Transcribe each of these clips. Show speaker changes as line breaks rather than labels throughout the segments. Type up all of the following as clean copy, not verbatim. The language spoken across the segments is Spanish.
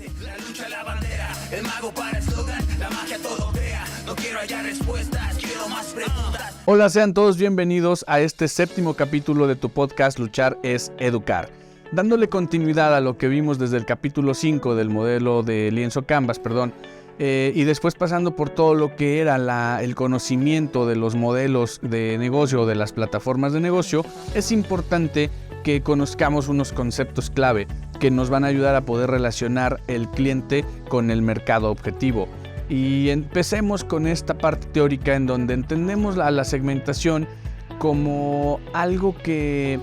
La lucha, la bandera, el mago para eslogan, la magia todo crea. No quiero hallar respuestas, quiero más preguntas.
Hola, sean todos bienvenidos a este séptimo capítulo de tu podcast Luchar es Educar. Dándole continuidad a lo que vimos desde el capítulo 5 del modelo de lienzo Canvas, y después pasando por todo lo que era el conocimiento de los modelos de negocio o de las plataformas de negocio, es importante que conozcamos unos conceptos clave que nos van a ayudar a poder relacionar el cliente con el mercado objetivo. Y empecemos con esta parte teórica en donde entendemos la segmentación como algo que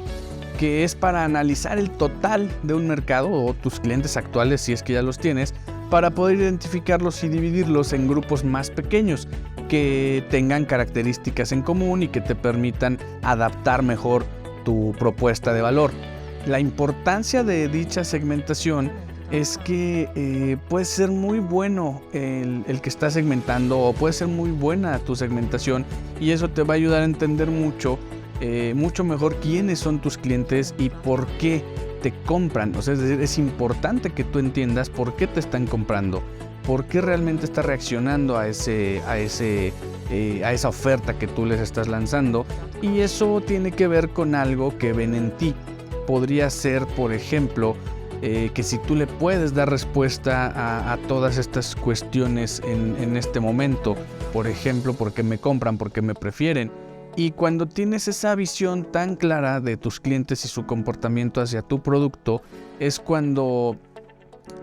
es para analizar el total de un mercado o tus clientes actuales, si es que ya los tienes, para poder identificarlos y dividirlos en grupos más pequeños que tengan características en común y que te permitan adaptar mejor tu propuesta de valor. La importancia de dicha segmentación es que puede ser muy bueno el que está segmentando, o puede ser muy buena tu segmentación, y eso te va a ayudar a entender mucho mejor quiénes son tus clientes y por qué te compran. O sea, es decir, es importante que tú entiendas por qué te están comprando, por qué realmente está reaccionando a esa oferta que tú les estás lanzando, y eso tiene que ver con algo que ven en ti. Podría ser, por ejemplo, que si tú le puedes dar respuesta a todas estas cuestiones en este momento, por ejemplo, por qué me compran, por qué me prefieren. Y cuando tienes esa visión tan clara de tus clientes y su comportamiento hacia tu producto, es cuando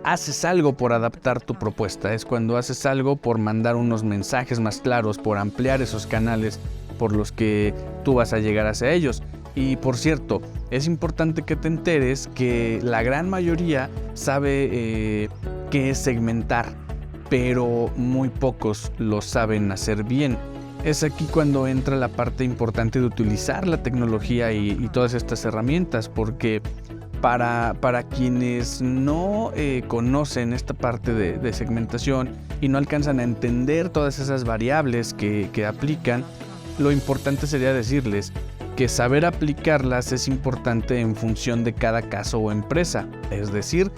haces algo por adaptar tu propuesta, es cuando haces algo por mandar unos mensajes más claros, por ampliar esos canales por los que tú vas a llegar hacia ellos. Y por cierto, es importante que te enteres que la gran mayoría sabe qué es segmentar, pero muy pocos lo saben hacer bien. Es aquí cuando entra la parte importante de utilizar la tecnología y todas estas herramientas, porque para quienes no conocen esta parte de segmentación y no alcanzan a entender todas esas variables que aplican, lo importante sería decirles que saber aplicarlas es importante en función de cada caso o empresa. Es decir,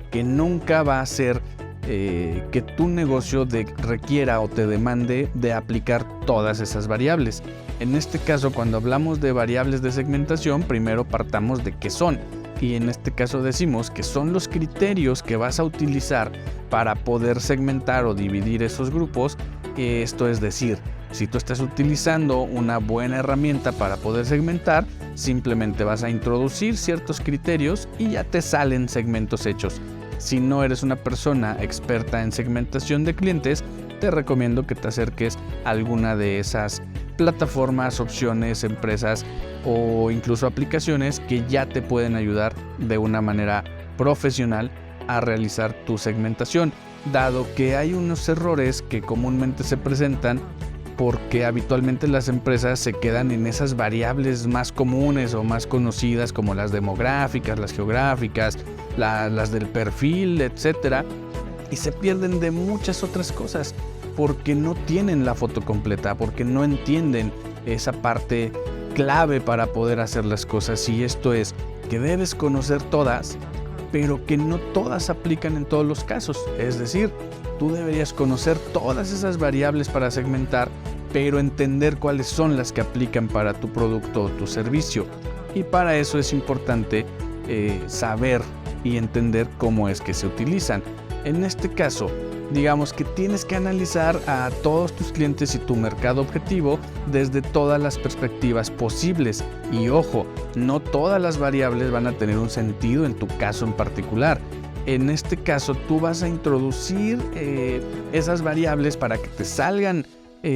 que nunca va a ser que tu negocio requiera o te demande de aplicar todas esas variables. En este caso, cuando hablamos de variables de segmentación, primero partamos de qué son. Y en este caso decimos que son los criterios que vas a utilizar para poder segmentar o dividir esos grupos. Esto es decir, si tú estás utilizando una buena herramienta para poder segmentar, simplemente vas a introducir ciertos criterios y ya te salen segmentos hechos. Si no eres una persona experta en segmentación de clientes, te recomiendo que te acerques a alguna de esas plataformas, opciones, empresas o incluso aplicaciones que ya te pueden ayudar de una manera profesional a realizar tu segmentación, dado que hay unos errores que comúnmente se presentan porque habitualmente las empresas se quedan en esas variables más comunes o más conocidas, como las demográficas, las geográficas, las del perfil, etcétera, y se pierden de muchas otras cosas porque no tienen la foto completa, porque no entienden esa parte clave para poder hacer las cosas. Y esto es que debes conocer todas, pero que no todas aplican en todos los casos. Es decir, tú deberías conocer todas esas variables para segmentar, pero entender cuáles son las que aplican para tu producto o tu servicio. Y para eso es importante saber y entender cómo es que se utilizan. En este caso, digamos que tienes que analizar a todos tus clientes y tu mercado objetivo desde todas las perspectivas posibles. Y ojo, no todas las variables van a tener un sentido en tu caso en particular. En este caso, tú vas a introducir esas variables para que te salgan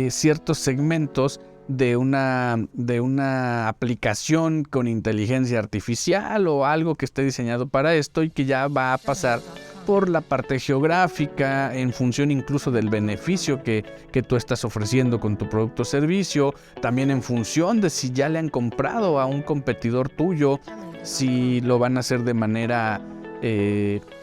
ciertos segmentos de una aplicación con inteligencia artificial o algo que esté diseñado para esto, y que ya va a pasar por la parte geográfica en función incluso del beneficio que tú estás ofreciendo con tu producto o servicio, también en función de si ya le han comprado a un competidor tuyo, si lo van a hacer de manera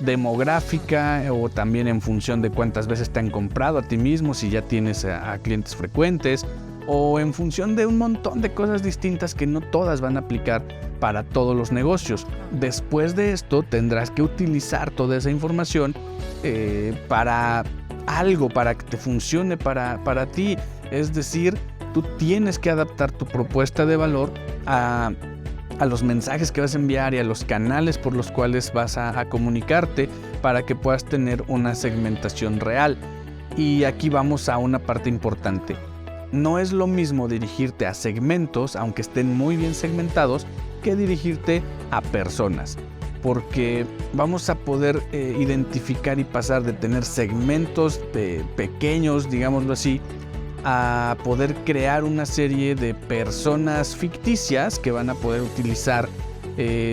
demográfica, o también en función de cuántas veces te han comprado a ti mismo, si ya tienes a clientes frecuentes. o en función de un montón de cosas distintas que no todas van a aplicar para todos los negocios. Después de esto tendrás que utilizar toda esa información para algo, para que te funcione para ti. Es decir, tú tienes que adaptar tu propuesta de valor a los mensajes que vas a enviar y a los canales por los cuales vas a comunicarte para que puedas tener una segmentación real. Y aquí vamos a una parte importante. No es lo mismo dirigirte a segmentos, aunque estén muy bien segmentados, que dirigirte a personas. Porque vamos a poder identificar y pasar de tener segmentos pequeños, digámoslo así, a poder crear una serie de personas ficticias que van a poder utilizar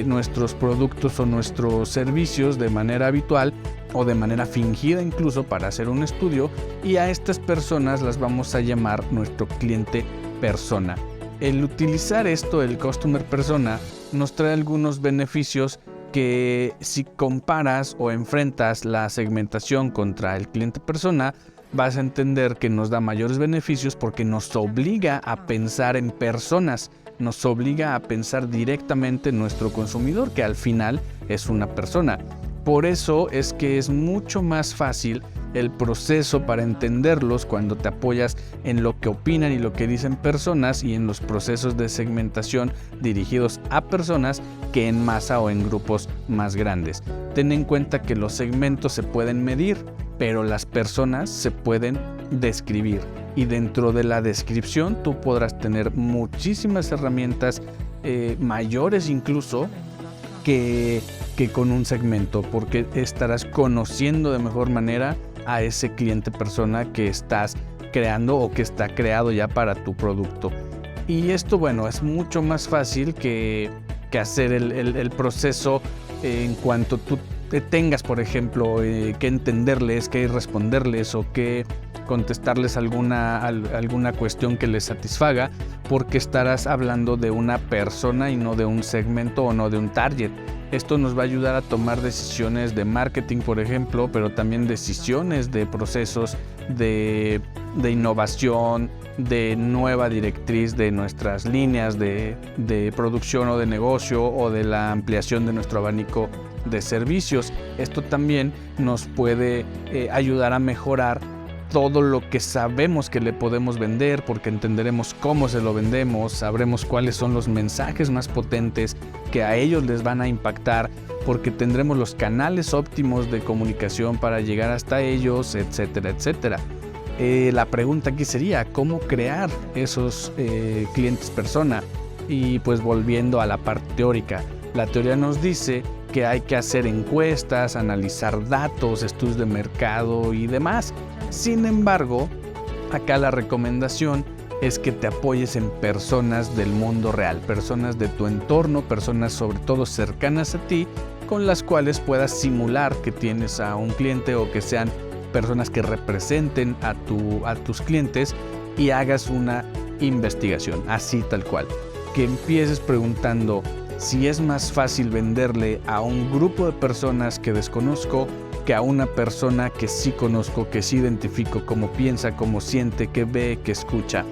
nuestros productos o nuestros servicios de manera habitual o de manera fingida incluso para hacer un estudio, y a estas personas las vamos a llamar nuestro cliente persona. El utilizar esto, el customer persona, nos trae algunos beneficios que si comparas o enfrentas la segmentación contra el cliente persona, vas a entender que nos da mayores beneficios porque nos obliga a pensar en personas, nos obliga a pensar directamente en nuestro consumidor, que al final es una persona. Por eso es que es mucho más fácil el proceso para entenderlos cuando te apoyas en lo que opinan y lo que dicen personas y en los procesos de segmentación dirigidos a personas que en masa o en grupos más grandes. Ten en cuenta que los segmentos se pueden medir, pero las personas se pueden describir, y dentro de la descripción tú podrás tener muchísimas herramientas mayores incluso que con un segmento, porque estarás conociendo de mejor manera a ese cliente persona que estás creando o que está creado ya para tu producto. Y esto, bueno, es mucho más fácil que hacer el proceso en cuanto tú tengas, por ejemplo, que entenderles, que responderles o que contestarles alguna cuestión que les satisfaga, porque estarás hablando de una persona y no de un segmento o no de un target. Esto nos va a ayudar a tomar decisiones de marketing, por ejemplo, pero también decisiones de procesos de innovación, de nueva directriz de nuestras líneas de producción o de negocio, o de la ampliación de nuestro abanico de servicios. Esto también nos puede ayudar a mejorar todo lo que sabemos que le podemos vender, porque entenderemos cómo se lo vendemos, sabremos cuáles son los mensajes más potentes que a ellos les van a impactar, porque tendremos los canales óptimos de comunicación para llegar hasta ellos, etcétera, etcétera. La pregunta aquí sería, ¿cómo crear esos clientes persona? Y pues volviendo a la parte teórica, la teoría nos dice que hay que hacer encuestas, analizar datos, estudios de mercado y demás. Sin embargo, acá la recomendación es que te apoyes en personas del mundo real, personas de tu entorno, personas sobre todo cercanas a ti, con las cuales puedas simular que tienes a un cliente, o que sean personas que representen a tus clientes, y hagas una investigación, así tal cual. Que empieces preguntando si es más fácil venderle a un grupo de personas que desconozco que a una persona que sí conozco, que sí identifico cómo piensa, cómo siente, qué ve, qué escucha.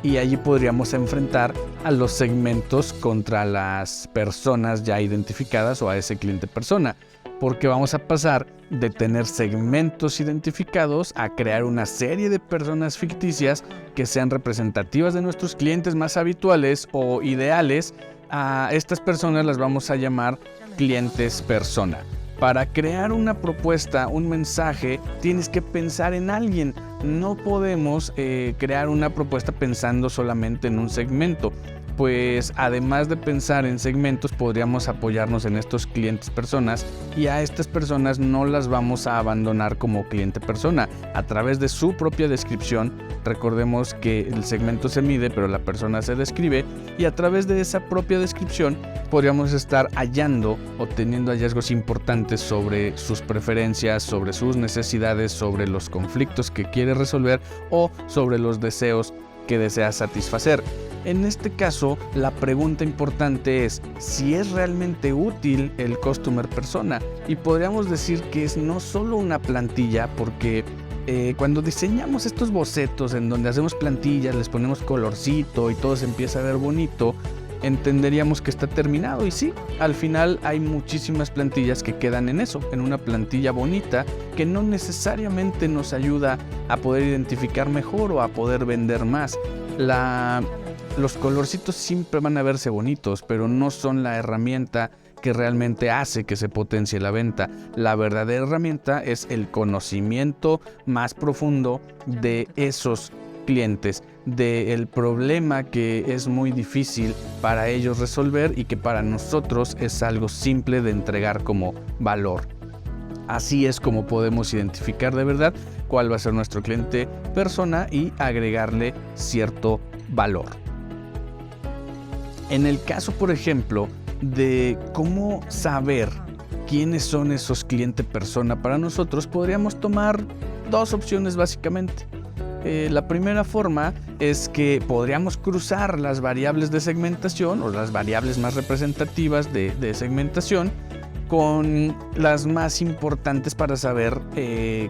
Y allí podríamos enfrentar a los segmentos contra las personas ya identificadas o a ese cliente persona, porque vamos a pasar de tener segmentos identificados a crear una serie de personas ficticias que sean representativas de nuestros clientes más habituales o ideales. A estas personas las vamos a llamar clientes persona. Para crear una propuesta, un mensaje, tienes que pensar en alguien. No podemos crear una propuesta pensando solamente en un segmento, pues además de pensar en segmentos, podríamos apoyarnos en estos clientes personas, y a estas personas no las vamos a abandonar como cliente persona. A través de su propia descripción, recordemos que el segmento se mide, pero la persona se describe, y a través de esa propia descripción podríamos estar hallando o teniendo hallazgos importantes sobre sus preferencias, sobre sus necesidades, sobre los conflictos que quiere resolver o sobre los deseos que desea satisfacer. En este caso, la pregunta importante es si es realmente útil el customer persona, y podríamos decir que es no solo una plantilla, porque cuando diseñamos estos bocetos en donde hacemos plantillas, les ponemos colorcito y todo se empieza a ver bonito, entenderíamos que está terminado. Y sí, al final hay muchísimas plantillas que quedan en eso, en una plantilla bonita que no necesariamente nos ayuda a poder identificar mejor o a poder vender más. Los colorcitos siempre van a verse bonitos, pero no son la herramienta que realmente hace que se potencie la venta. La verdadera herramienta es el conocimiento más profundo de esos clientes, del problema que es muy difícil para ellos resolver y que para nosotros es algo simple de entregar como valor. Así es como podemos identificar de verdad cuál va a ser nuestro cliente persona y agregarle cierto valor. En el caso, por ejemplo, de cómo saber quiénes son esos cliente persona para nosotros, podríamos tomar dos opciones básicamente. La primera forma es que podríamos cruzar las variables de segmentación o las variables más representativas de segmentación con las más importantes para saber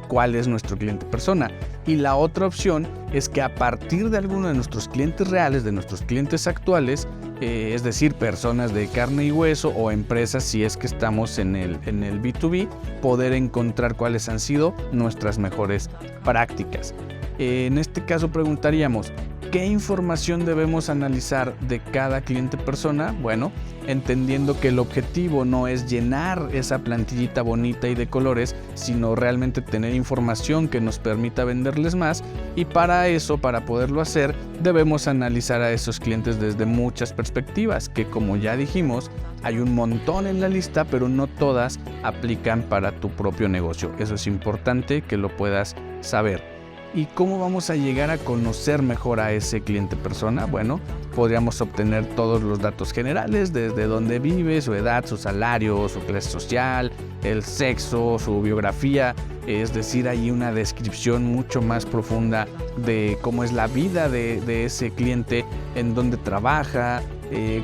cuál es nuestro cliente persona. Y la otra opción es que a partir de alguno de nuestros clientes reales, de nuestros clientes actuales, es decir, personas de carne y hueso o empresas, si es que estamos en el B2B, poder encontrar cuáles han sido nuestras mejores prácticas. En este caso preguntaríamos, ¿qué información debemos analizar de cada cliente persona? Bueno, entendiendo que el objetivo no es llenar esa plantillita bonita y de colores, sino realmente tener información que nos permita venderles más, y para eso, para poderlo hacer, debemos analizar a esos clientes desde muchas perspectivas, que como ya dijimos, hay un montón en la lista, pero no todas aplican para tu propio negocio. Eso es importante que lo puedas saber. ¿Y cómo vamos a llegar a conocer mejor a ese cliente persona? Bueno, podríamos obtener todos los datos generales, desde dónde vive, su edad, su salario, su clase social, el sexo, su biografía. Es decir, hay una descripción mucho más profunda de cómo es la vida de ese cliente, en dónde trabaja,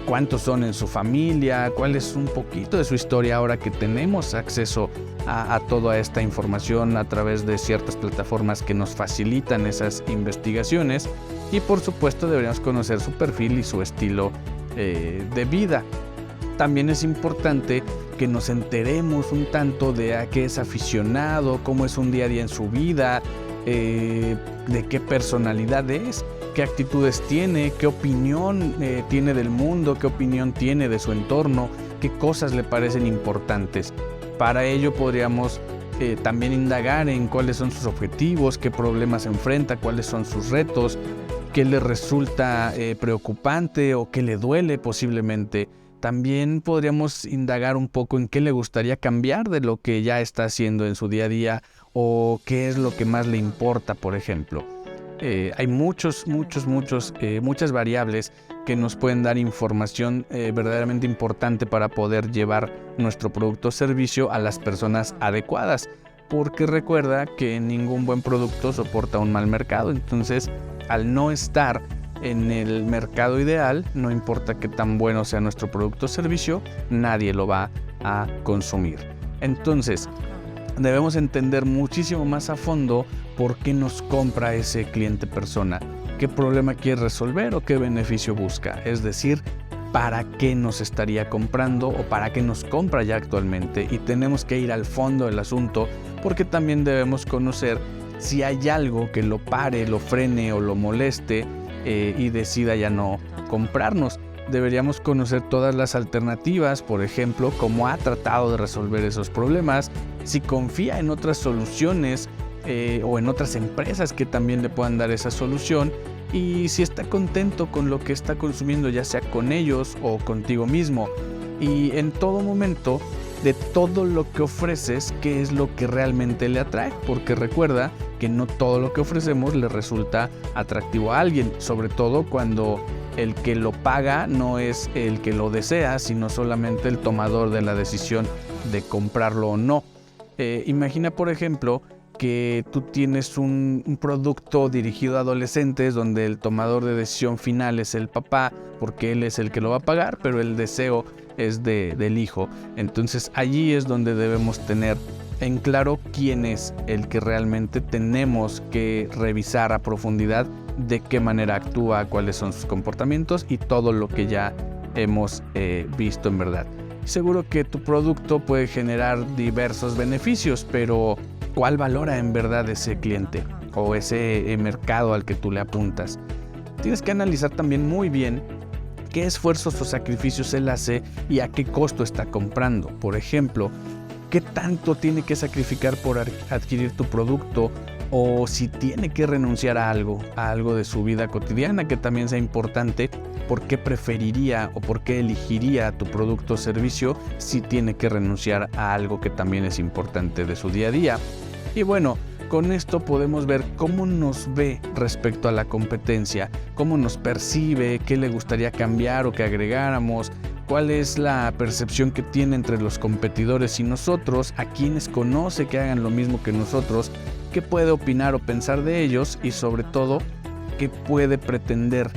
cuántos son en su familia, cuál es un poquito de su historia ahora que tenemos acceso a toda esta información a través de ciertas plataformas que nos facilitan esas investigaciones. Y por supuesto deberíamos conocer su perfil y su estilo de vida. También es importante que nos enteremos un tanto de a qué es aficionado, cómo es un día a día en su vida, de qué personalidad es, qué actitudes tiene, qué opinión tiene del mundo, qué opinión tiene de su entorno, qué cosas le parecen importantes. Para ello podríamos también indagar en cuáles son sus objetivos, qué problemas enfrenta, cuáles son sus retos, qué le resulta preocupante o qué le duele posiblemente. También podríamos indagar un poco en qué le gustaría cambiar de lo que ya está haciendo en su día a día o qué es lo que más le importa, por ejemplo. Hay muchas variables que nos pueden dar información verdaderamente importante para poder llevar nuestro producto o servicio a las personas adecuadas, porque recuerda que ningún buen producto soporta un mal mercado. Entonces, al no estar en el mercado ideal, no importa qué tan bueno sea nuestro producto o servicio, nadie lo va a consumir. Entonces, debemos entender muchísimo más a fondo por qué nos compra ese cliente persona, qué problema quiere resolver o qué beneficio busca. Es decir, para qué nos estaría comprando o para qué nos compra ya actualmente. Y tenemos que ir al fondo del asunto, porque también debemos conocer si hay algo que lo pare, lo frene o lo moleste y decida ya no comprarnos. Deberíamos conocer todas las alternativas, por ejemplo, cómo ha tratado de resolver esos problemas, si confía en otras soluciones o en otras empresas que también le puedan dar esa solución, y si está contento con lo que está consumiendo, ya sea con ellos o contigo mismo. Y en todo momento, de todo lo que ofreces, qué es lo que realmente le atrae, porque recuerda que no todo lo que ofrecemos le resulta atractivo a alguien, sobre todo cuando el que lo paga no es el que lo desea, sino solamente el tomador de la decisión de comprarlo o no. Imagina, por ejemplo, que tú tienes un producto dirigido a adolescentes donde el tomador de decisión final es el papá, porque él es el que lo va a pagar, pero el deseo es del hijo. Entonces allí es donde debemos tener en claro quién es el que realmente tenemos que revisar a profundidad, de qué manera actúa, cuáles son sus comportamientos y todo lo que ya hemos visto en verdad. Seguro que tu producto puede generar diversos beneficios, pero ¿cuál valora en verdad ese cliente o ese mercado al que tú le apuntas? Tienes que analizar también muy bien qué esfuerzos o sacrificios él hace y a qué costo está comprando. Por ejemplo, qué tanto tiene que sacrificar por adquirir tu producto, o si tiene que renunciar a algo de su vida cotidiana que también sea importante. ¿Por qué preferiría o por qué elegiría tu producto o servicio si tiene que renunciar a algo que también es importante de su día a día? Y bueno, con esto podemos ver cómo nos ve respecto a la competencia, cómo nos percibe, qué le gustaría cambiar o que agregáramos, cuál es la percepción que tiene entre los competidores y nosotros, a quienes conoce que hagan lo mismo que nosotros, qué puede opinar o pensar de ellos y sobre todo, qué puede pretender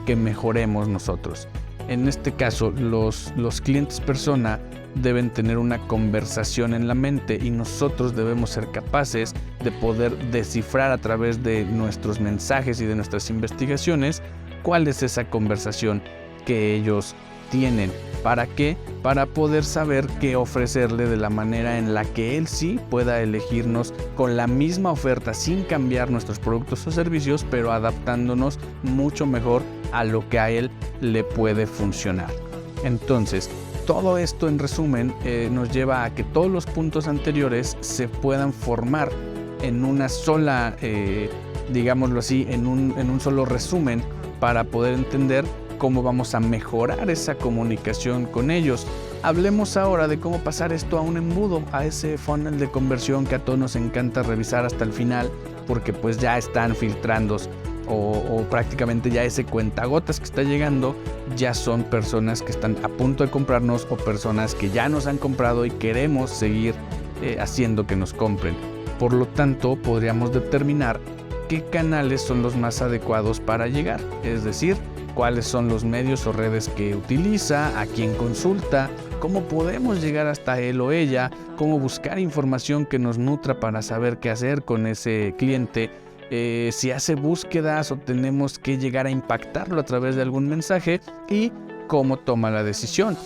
que mejoremos nosotros. En este caso, los clientes persona deben tener una conversación en la mente y nosotros debemos ser capaces de poder descifrar a través de nuestros mensajes y de nuestras investigaciones cuál es esa conversación que ellos tienen. ¿Para qué? Para poder saber qué ofrecerle de la manera en la que él sí pueda elegirnos con la misma oferta sin cambiar nuestros productos o servicios, pero adaptándonos mucho mejor a lo que a él le puede funcionar. Entonces, todo esto en resumen nos lleva a que todos los puntos anteriores se puedan formar en una sola, digámoslo así, en un solo resumen para poder entender cómo vamos a mejorar esa comunicación con ellos. Hablemos ahora de cómo pasar esto a un embudo, a ese funnel de conversión que a todos nos encanta revisar hasta el final, porque pues ya están filtrando o prácticamente ya ese cuentagotas que está llegando ya son personas que están a punto de comprarnos o personas que ya nos han comprado y queremos seguir haciendo que nos compren. Por lo tanto, podríamos determinar qué canales son los más adecuados para llegar, es decir, cuáles son los medios o redes que utiliza, a quién consulta, cómo podemos llegar hasta él o ella, cómo buscar información que nos nutra para saber qué hacer con ese cliente, si hace búsquedas o tenemos que llegar a impactarlo a través de algún mensaje y cómo toma la decisión.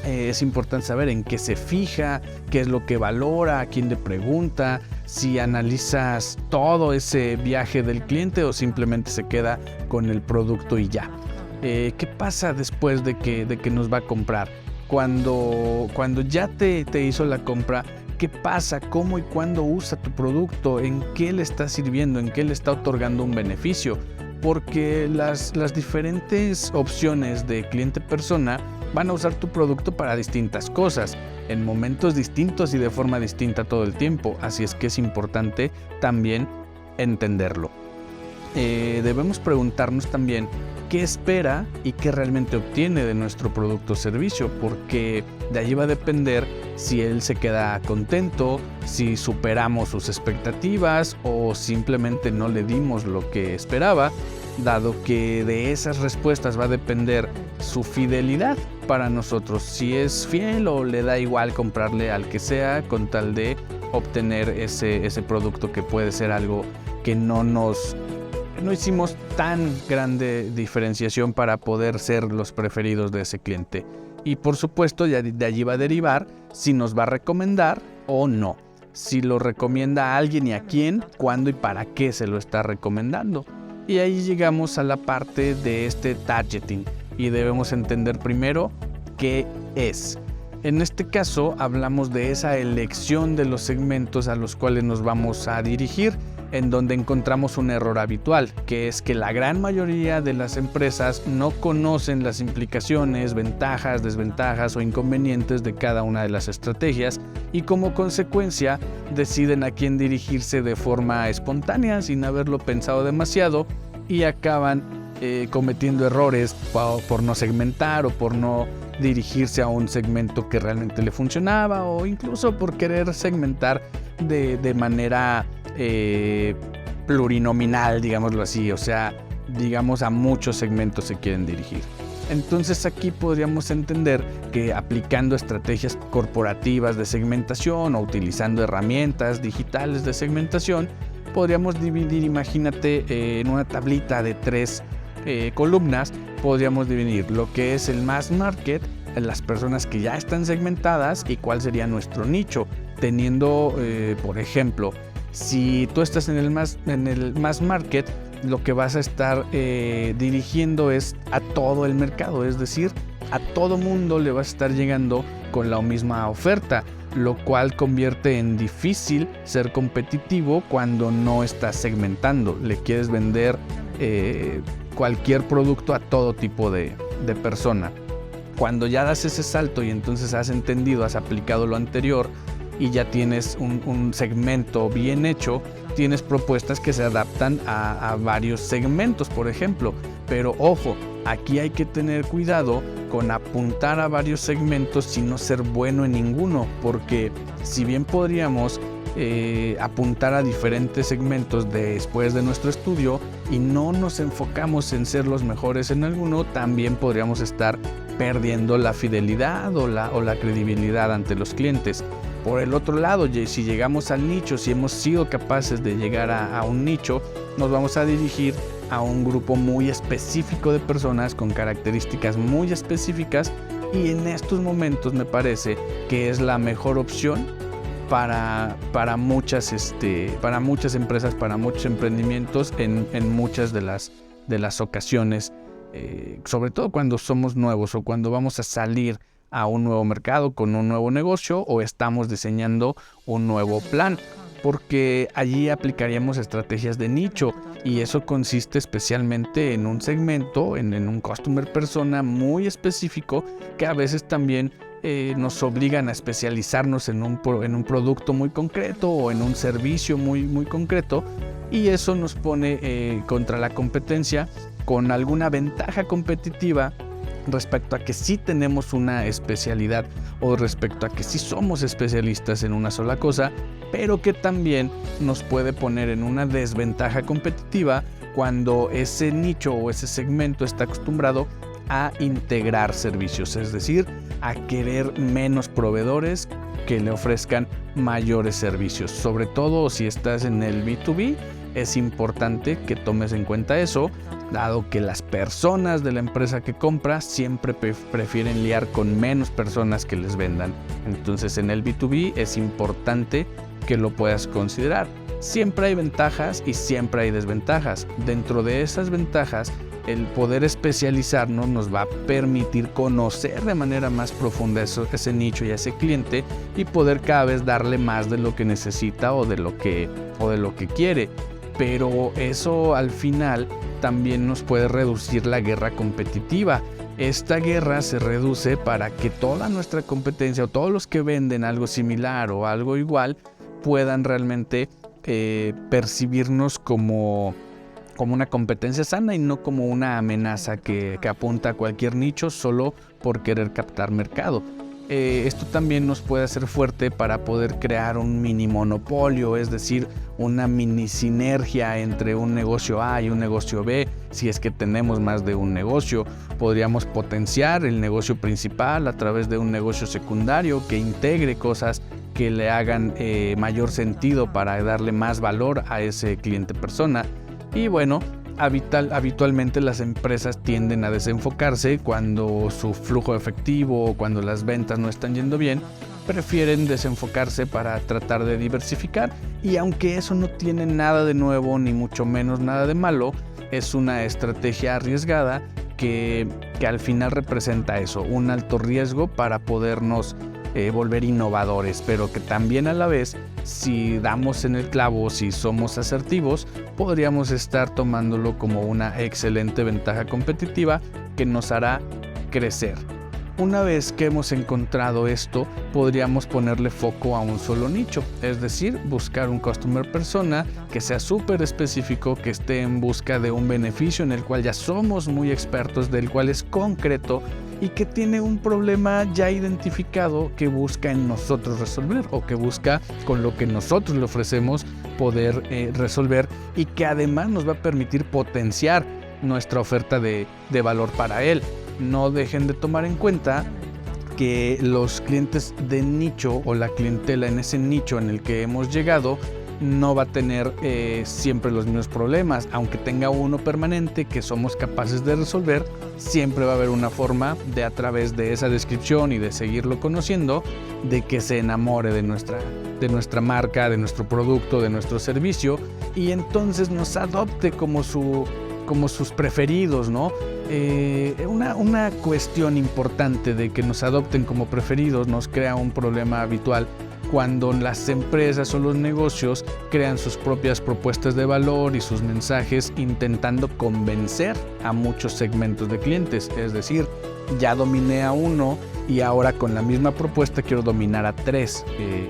Es importante saber en qué se fija, qué es lo que valora, a quién le pregunta, si analizas todo ese viaje del cliente o simplemente se queda con el producto y ya. ¿Qué pasa después de que nos va a comprar? Cuando ya te hizo la compra, ¿qué pasa? ¿Cómo y cuándo usa tu producto? ¿En qué le está sirviendo? ¿En qué le está otorgando un beneficio? Porque las diferentes opciones de cliente-persona van a usar tu producto para distintas cosas, en momentos distintos y de forma distinta todo el tiempo. Así es que es importante también entenderlo. Debemos preguntarnos también qué espera y qué realmente obtiene de nuestro producto o servicio, porque de allí va a depender si él se queda contento, si superamos sus expectativas o simplemente no le dimos lo que esperaba, dado que de esas respuestas va a depender su fidelidad para nosotros, si es fiel o le da igual comprarle al que sea con tal de obtener ese producto que puede ser algo que no hicimos tan grande diferenciación para poder ser los preferidos de ese cliente. Y por supuesto, ya de allí va a derivar si nos va a recomendar o no. Si lo recomienda a alguien y a quién, cuándo y para qué se lo está recomendando. Y ahí llegamos a la parte de este targeting y debemos entender primero qué es. En este caso hablamos de esa elección de los segmentos a los cuales nos vamos a dirigir, en donde encontramos un error habitual, que es que la gran mayoría de las empresas no conocen las implicaciones, ventajas, desventajas o inconvenientes de cada una de las estrategias y como consecuencia deciden a quién dirigirse de forma espontánea sin haberlo pensado demasiado y acaban cometiendo errores por no segmentar o por no dirigirse a un segmento que realmente le funcionaba o incluso por querer segmentar de manera plurinominal, digámoslo así, o sea, digamos a muchos segmentos se quieren dirigir. Entonces aquí podríamos entender que aplicando estrategias corporativas de segmentación o utilizando herramientas digitales de segmentación, podríamos dividir, imagínate, en una tablita de 3 columnas, podríamos dividir lo que es el mass market, las personas que ya están segmentadas y cuál sería nuestro nicho, teniendo, por ejemplo, si tú estás en el mass market, lo que vas a estar dirigiendo es a todo el mercado, es decir, a todo mundo le vas a estar llegando con la misma oferta, lo cual convierte en difícil ser competitivo cuando no estás segmentando. Le quieres vender cualquier producto a todo tipo de persona. Cuando ya das ese salto y entonces has entendido, has aplicado lo anterior y ya tienes un segmento bien hecho, tienes propuestas que se adaptan a varios segmentos, por ejemplo. Pero ojo, aquí hay que tener cuidado con apuntar a varios segmentos y no ser bueno en ninguno, porque si bien podríamos apuntar a diferentes segmentos después de nuestro estudio y no nos enfocamos en ser los mejores en alguno, también podríamos estar perdiendo la fidelidad o la credibilidad ante los clientes. Por el otro lado, si llegamos al nicho, si hemos sido capaces de llegar a un nicho, nos vamos a dirigir a un grupo muy específico de personas con características muy específicas, y en estos momentos me parece que es la mejor opción para muchas empresas, para muchos emprendimientos en muchas de las ocasiones, sobre todo cuando somos nuevos o cuando vamos a salir a un nuevo mercado con un nuevo negocio o estamos diseñando un nuevo plan, porque allí aplicaríamos estrategias de nicho, y eso consiste especialmente en un segmento, en un customer persona muy específico, que a veces también nos obligan a especializarnos en un producto muy concreto o en un servicio muy, muy concreto, y eso nos pone contra la competencia con alguna ventaja competitiva respecto a que sí tenemos una especialidad o respecto a que sí somos especialistas en una sola cosa, pero que también nos puede poner en una desventaja competitiva cuando ese nicho o ese segmento está acostumbrado a integrar servicios, es decir, a querer menos proveedores que le ofrezcan mayores servicios. Sobre todo si estás en el B2B, es importante que tomes en cuenta eso, dado que las personas de la empresa que compra siempre prefieren liar con menos personas que les vendan. Entonces en el B2B es importante que lo puedas considerar. Siempre hay ventajas y siempre hay desventajas. Dentro de esas ventajas, el poder especializarnos nos va a permitir conocer de manera más profunda ese nicho y a ese cliente, y poder cada vez darle más de lo que necesita o de lo que quiere. Pero eso al final también nos puede reducir la guerra competitiva. Esta guerra se reduce para que toda nuestra competencia o todos los que venden algo similar o algo igual puedan realmente percibirnos como una competencia sana y no como una amenaza que apunta a cualquier nicho solo por querer captar mercado. Esto también nos puede hacer fuerte para poder crear un mini monopolio, es decir, una mini sinergia entre un negocio A y un negocio B. Si es que tenemos más de un negocio, podríamos potenciar el negocio principal a través de un negocio secundario que integre cosas que le hagan mayor sentido para darle más valor a ese cliente persona. Y bueno, habitualmente las empresas tienden a desenfocarse cuando su flujo efectivo o cuando las ventas no están yendo bien. Prefieren desenfocarse para tratar de diversificar, y aunque eso no tiene nada de nuevo ni mucho menos nada de malo, es una estrategia arriesgada que al final representa eso, un alto riesgo para podernos volver innovadores, pero que también a la vez, si damos en el clavo, si somos asertivos, podríamos estar tomándolo como una excelente ventaja competitiva que nos hará crecer. Una vez que hemos encontrado esto, podríamos ponerle foco a un solo nicho, es decir, buscar un customer persona que sea súper específico, que esté en busca de un beneficio en el cual ya somos muy expertos, del cual es concreto y que tiene un problema ya identificado que busca en nosotros resolver, o que busca con lo que nosotros le ofrecemos poder resolver, y que además nos va a permitir potenciar nuestra oferta de valor para él. no dejen de tomar en cuenta que los clientes de nicho o la clientela en ese nicho en el que hemos llegado no va a tener siempre los mismos problemas. Aunque tenga uno permanente que somos capaces de resolver, siempre va a haber una forma de, a través de esa descripción y de seguirlo conociendo, de que se enamore de nuestra marca, de nuestro producto, de nuestro servicio, y entonces nos adopte como sus preferidos, ¿no? Una cuestión importante de que nos adopten como preferidos nos crea un problema habitual cuando las empresas o los negocios crean sus propias propuestas de valor y sus mensajes intentando convencer a muchos segmentos de clientes. Es decir, ya dominé a uno y ahora con la misma propuesta quiero dominar a 3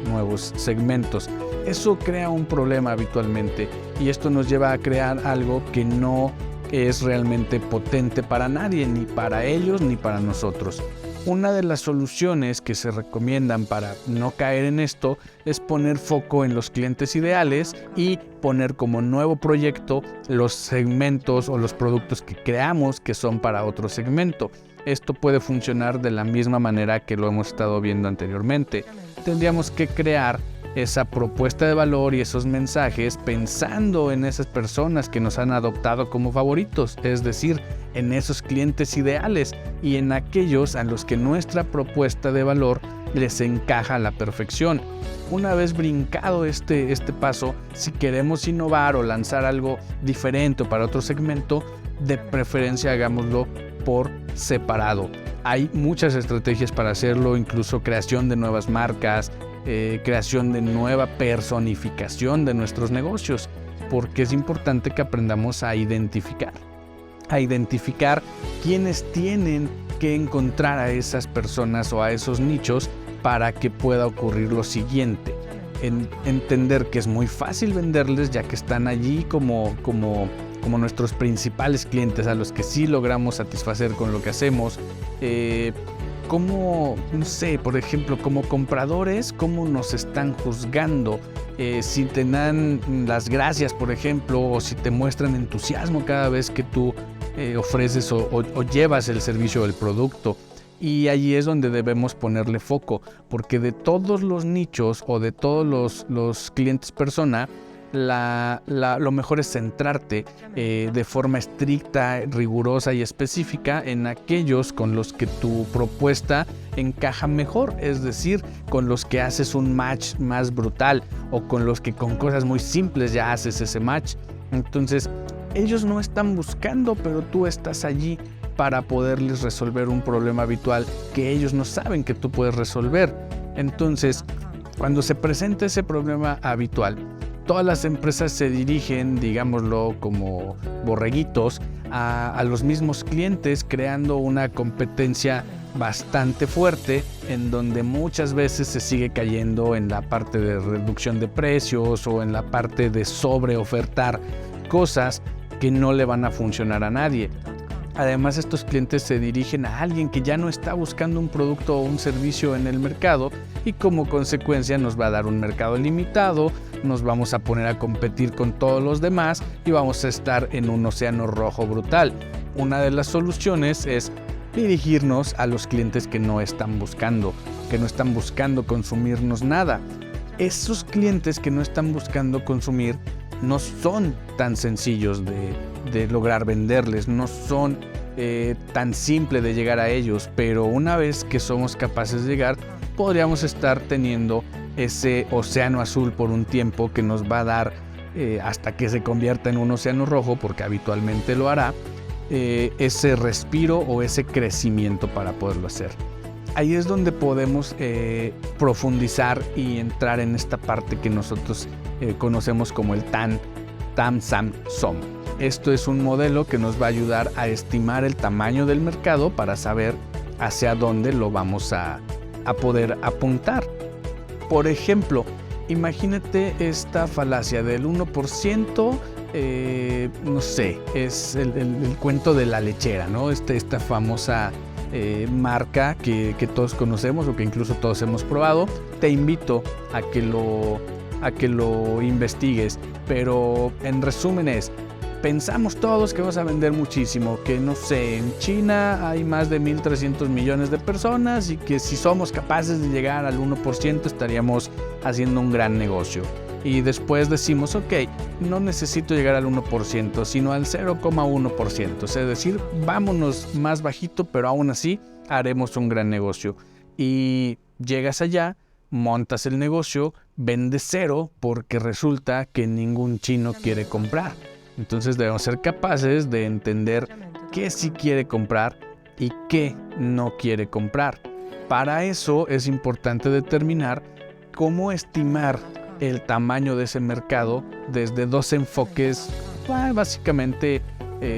nuevos segmentos. Eso crea un problema habitualmente, y esto nos lleva a crear algo que no es realmente potente para nadie, ni para ellos ni para nosotros. Una de las soluciones que se recomiendan para no caer en esto es poner foco en los clientes ideales y poner como nuevo proyecto los segmentos o los productos que creamos que son para otro segmento. Esto puede funcionar de la misma manera que lo hemos estado viendo anteriormente. Tendríamos que crear esa propuesta de valor y esos mensajes pensando en esas personas que nos han adoptado como favoritos, es decir, en esos clientes ideales y en aquellos a los que nuestra propuesta de valor les encaja a la perfección. Una vez brincado este paso, si queremos innovar o lanzar algo diferente para otro segmento, de preferencia hagámoslo por separado. Hay muchas estrategias para hacerlo, incluso creación de nuevas marcas, creación de nueva personificación de nuestros negocios, porque es importante que aprendamos a identificar quiénes tienen que encontrar a esas personas o a esos nichos para que pueda ocurrir lo siguiente. Entender que es muy fácil venderles, ya que están allí como nuestros principales clientes a los que sí logramos satisfacer con lo que hacemos. Cómo, no sé, por ejemplo, como compradores, cómo nos están juzgando, si te dan las gracias, por ejemplo, o si te muestran entusiasmo cada vez que tú ofreces o llevas el servicio o el producto. Y allí es donde debemos ponerle foco, porque de todos los nichos o de todos los clientes persona, lo mejor es centrarte de forma estricta, rigurosa y específica en aquellos con los que tu propuesta encaja mejor, es decir, con los que haces un match más brutal o con los que con cosas muy simples ya haces ese match. Entonces, ellos no están buscando, pero tú estás allí para poderles resolver un problema habitual que ellos no saben que tú puedes resolver. Entonces, cuando se presenta ese problema habitual, todas las empresas se dirigen, digámoslo, como borreguitos a los mismos clientes, creando una competencia bastante fuerte, en donde muchas veces se sigue cayendo en la parte de reducción de precios o en la parte de sobreofertar cosas que no le van a funcionar a nadie. Además, estos clientes se dirigen a alguien que ya no está buscando un producto o un servicio en el mercado, y como consecuencia nos va a dar un mercado limitado, nos vamos a poner a competir con todos los demás y vamos a estar en un océano rojo brutal. Una de las soluciones es dirigirnos a los clientes que no están buscando consumirnos nada. Esos clientes que no están buscando consumir no son tan sencillos de lograr venderles, no son tan simple de llegar a ellos, pero una vez que somos capaces de llegar, podríamos estar teniendo ese océano azul por un tiempo que nos va a dar hasta que se convierta en un océano rojo, porque habitualmente lo hará, ese respiro o ese crecimiento para poderlo hacer. Ahí es donde podemos profundizar y entrar en esta parte que nosotros conocemos como el TAM, SAM, SOM. Esto es un modelo que nos va a ayudar a estimar el tamaño del mercado para saber hacia dónde lo vamos a poder apuntar. Por ejemplo, imagínate esta falacia del 1%, no sé, es el cuento de la lechera, ¿no? Esta famosa marca que todos conocemos o que incluso todos hemos probado. Te invito a que lo investigues, pero en resumen es: pensamos todos que vas a vender muchísimo, que no sé, en China hay más de 1.300 millones de personas y que si somos capaces de llegar al 1% estaríamos haciendo un gran negocio. Y después decimos, ok, no necesito llegar al 1%, sino al 0,1%. Es decir, vámonos más bajito, pero aún así haremos un gran negocio. Y llegas allá, montas el negocio, vendes cero porque resulta que ningún chino quiere comprar. Entonces debemos ser capaces de entender qué sí quiere comprar y qué no quiere comprar. Para eso es importante determinar cómo estimar el tamaño de ese mercado desde dos enfoques básicamente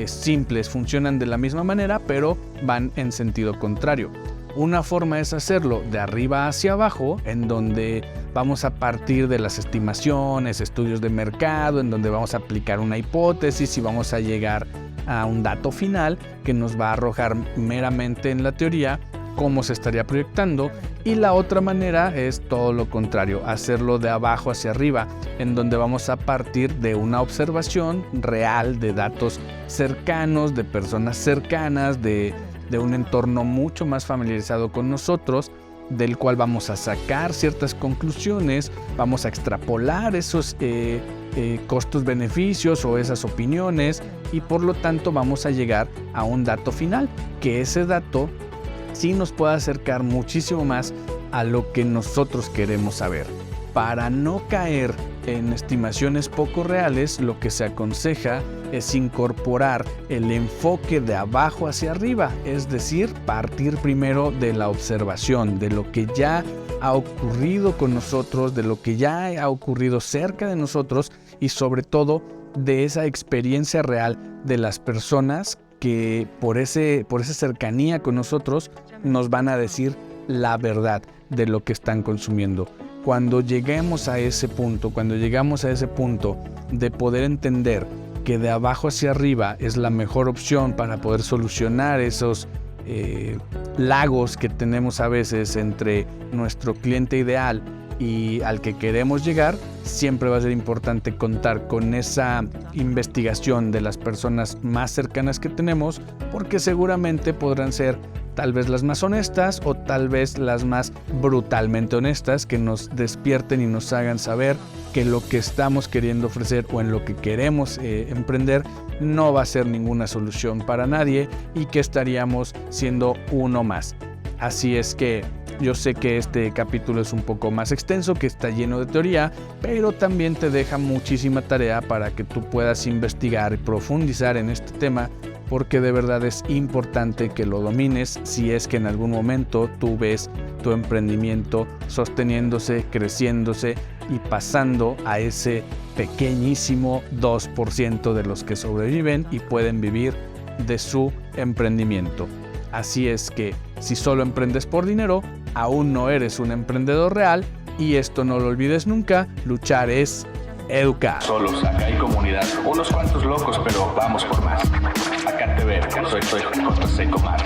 simples. Funcionan de la misma manera, pero van en sentido contrario. Una forma es hacerlo de arriba hacia abajo, en donde vamos a partir de las estimaciones, estudios de mercado, en donde vamos a aplicar una hipótesis y vamos a llegar a un dato final que nos va a arrojar meramente en la teoría cómo se estaría proyectando. Y la otra manera es todo lo contrario, hacerlo de abajo hacia arriba, en donde vamos a partir de una observación real de datos cercanos, de personas cercanas, de un entorno mucho más familiarizado con nosotros, del cual vamos a sacar ciertas conclusiones, vamos a extrapolar esos costos-beneficios o esas opiniones, y por lo tanto vamos a llegar a un dato final, que ese dato sí nos puede acercar muchísimo más a lo que nosotros queremos saber. Para no caer en estimaciones poco reales, lo que se aconseja es incorporar el enfoque de abajo hacia arriba, es decir, partir primero de la observación, de lo que ya ha ocurrido con nosotros, de lo que ya ha ocurrido cerca de nosotros y sobre todo de esa experiencia real de las personas que por esa cercanía con nosotros nos van a decir la verdad de lo que están consumiendo. Cuando llegamos a ese punto de poder entender que de abajo hacia arriba es la mejor opción para poder solucionar esos lagos que tenemos a veces entre nuestro cliente ideal y al que queremos llegar, siempre va a ser importante contar con esa investigación de las personas más cercanas que tenemos, porque seguramente podrán ser tal vez las más honestas o tal vez las más brutalmente honestas, que nos despierten y nos hagan saber que lo que estamos queriendo ofrecer o en lo que queremos emprender no va a ser ninguna solución para nadie y que estaríamos siendo uno más. Así es que yo sé que este capítulo es un poco más extenso, que está lleno de teoría, pero también te deja muchísima tarea para que tú puedas investigar y profundizar en este tema, porque de verdad es importante que lo domines si es que en algún momento tú ves tu emprendimiento sosteniéndose, creciéndose y pasando a ese pequeñísimo 2% de los que sobreviven y pueden vivir de su emprendimiento. Así es que si solo emprendes por dinero, aún no eres un emprendedor real, y esto no lo olvides nunca: luchar es educar.
Solos, acá hay comunidad, unos cuantos locos, pero vamos por más. Acá te veo, soy José Comar.